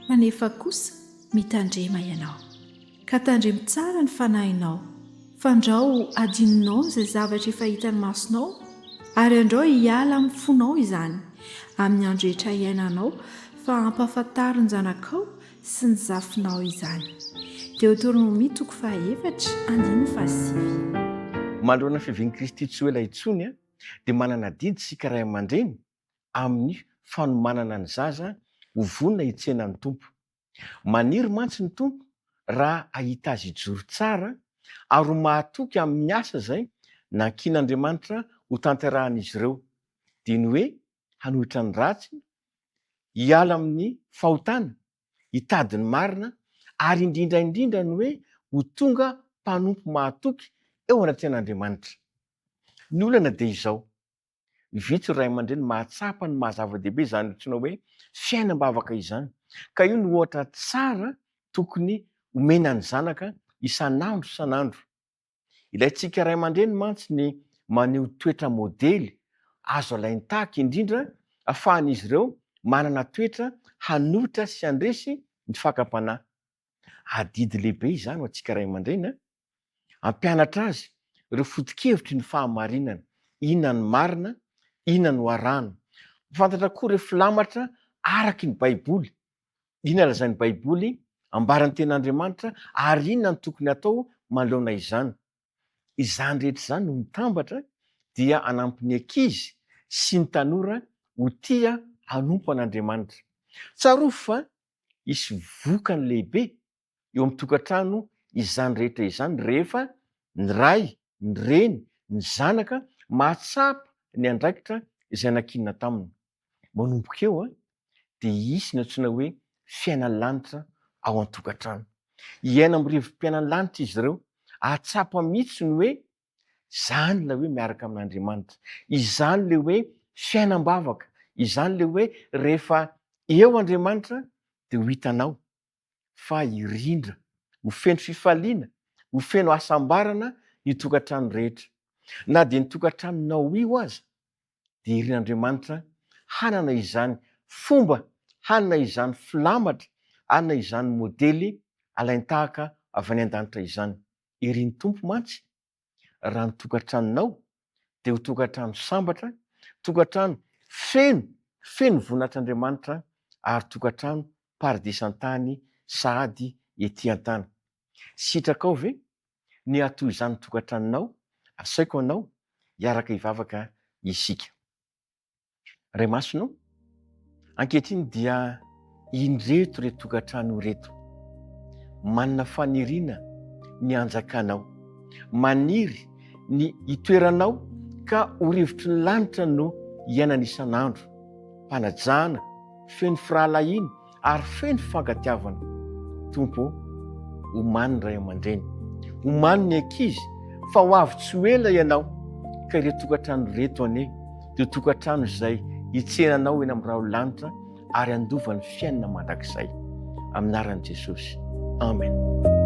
Manefa kosa mitandrema ianao ka tandremo tsara ny fanahinao, fandrao adininao izay zavatra efa hitany masonao ary andreo hiala amin'ny fonao izany amin'ny andro rehetra iainanao fa ampahafantariny zanakao sy ny zafinao izany. Deutéronomie 4:7-8. Manoloana fiavian'i Kristy tsy ho ela intsony dia manana didy sika ray aman-dreny amin'ny fanomanana ny zaza ho vonona hitsena ny tompo. Maniry mantsy ny tompo raha ahita azy ijoro tsara ary ho mahatoky amin'ny asa izay nankian'Andriamanitra ho tanterahan'izy ireo, dia ny hoe hanohitra ny ratsy, hiala amin'ny fahotana, hitady ny marina ary indrindra indrindra ny hoe ho tonga mpanompo mahatoky eo anatrehan'Andriamanitra. Ny olana dia izao, vitsy ray aman-dreny mahatsapa ny mahazava-dehibe izany antsoina hoe fiainam-bavaka izany, ka io ny ohatra tsara tokony omena ny zanaka isan'andro isan'andro. Ilayntsika ray aman-dreny mantsy ny maneho toetra modely azo alainy tahaka, indrindra ahafahan'izy ireo manana toetra hanohitra sy handresy ny fakam-panahy. Adidy lehibe izany ho antsika ray aman-dreny, ampianatra azy ireo foto-kevitry ny fahamarinana, inona ny marina, inona no arahana. Fantatra koa ireo filamatra araky ny Baiboly, inona lazain'ny Baiboly, ambaran'ny ten'Andriamanitra ary inona ny tokony atao manoloana izany. Izany rehetra izany no mitambatra dia hanampy ny ankizy sy ny tanora ho tia hanompo an'Andriamanitra. Tsarovy fa hisy vokany lehibe eo amin'ny tokantrano izany rehetra izany rehefa ny ray, ny reny, ny zanaka mahatsapa ny andraikitra izay nankinina taminy. Manomboka eo dia hisy ny antsoina hoe fiainana lanitra ao an-tokantrano. Hiaina amin'ny rivom-piainana lanitra izy ireo, ahatsapa mihitsy ny hoe izany ilay hoe miaraka amin'Andriamanitra, izany ilay hoe fiainam-bavaka, izany ilay hoe rehefa eo Andriamanitra dia ho hitanao fa hirindra, ho feno fifaliana, ho feno asambarana ny tokantrano rehetra. Na dia ny tokantranonao io aza dia irin'Andriamanitra hanana izany fomba, hanana izany filamatra, hanana izany modely alainy tahaka avy any an-danitra izany. Irin'ny tompo mantsy raha ny tokantranonao dia ho tokantrano sambatra, tokantrano feno voninahitran'Andriamanitra ary tokantrano paradisan-tany sahady ety an-tany. Sitraka ao ve ny hatoy izany tokantranonao? Asaiko anao hiaraka hivavaka isika. Ray masonao, ankehitriny dia indreto reto tokantrano reto manana faniriana ny anjakanao, maniry ny itoeranao ka ho rivotry ny lanitra no iainana isan'andro, mpanajana, feno firahalahiana ary feno fankatiavana. Tompo, omany ray aman-dreny, omany ny ankizy fa ho avy tsy ho ela ianao, ka ireto tokantrano reto anie dia tokantrano izay hitsenanao eny amin'ny raholanitra ary andova ny fiainana mandrakizay. Amin'ny anaran'i Jesosy. Amen.